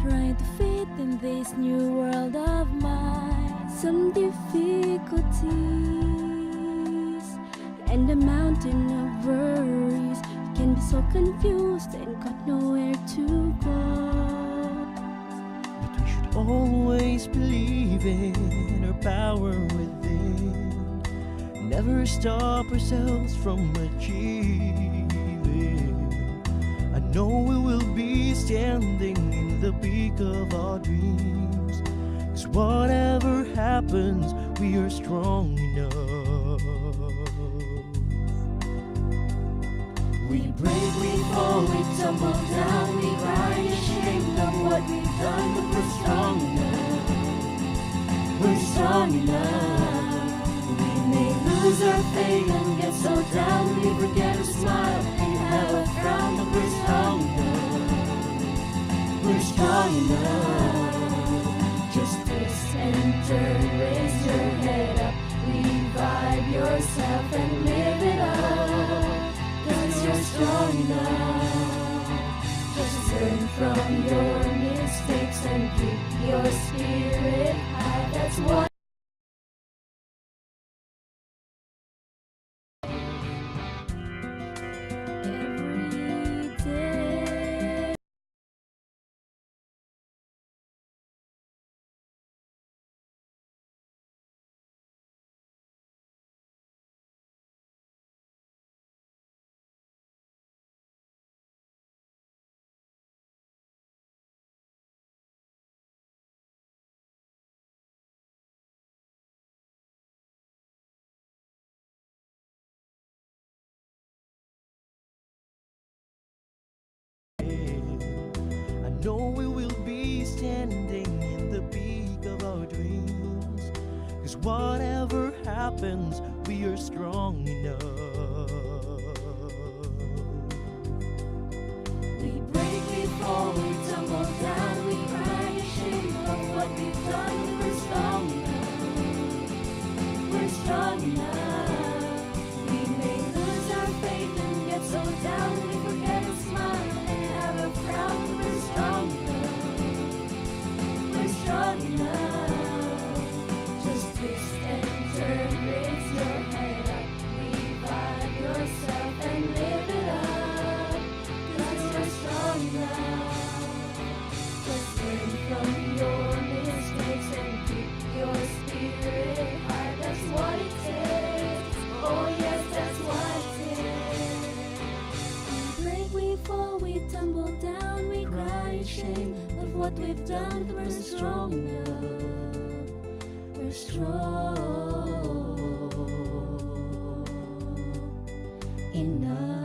trying to fit in this new world of mine. Some difficulties and a mountain of worries. Can be so confused and got nowhere to go. But we should always believe in our power within. Never stop ourselves from achieving. I know we will be standing in the peak of our dreams. 'Cause whatever happens, we are strong enough. We break, we fall, we tumble down, we cry ashamed of what we've done, but we're strong enough. We're strong enough. We may lose our faith and get so down, we forget to smile and have a frown, but we're strong enough. We're strong enough. Just twist and turn, raise your head up, revive yourself and live it up. 'Cause you're strong enough. Just learn from your mistakes and keep your spirit high. That's what every day. I know we will be standing in the peak of our dreams. 'Cause whatever happens, we are strong enough. We break, we fall, we tumble down, we cry ashamed of what we've done. We're strong enough. We're strong enough. We may lose our faith and get so down, we forget to smile and have a frown. We're strong enough. We're strong enough. Just twist and turn, raise your head up, revive yourself and live it up. 'Cause you're strong enough. Just learn from your mistakes and keep your spirit high. That's what it takes. Oh yes, that's what it takes. We break, we fall, we tumble down, we cry ashamed of what we've done. We're strong enough. We're strong enough.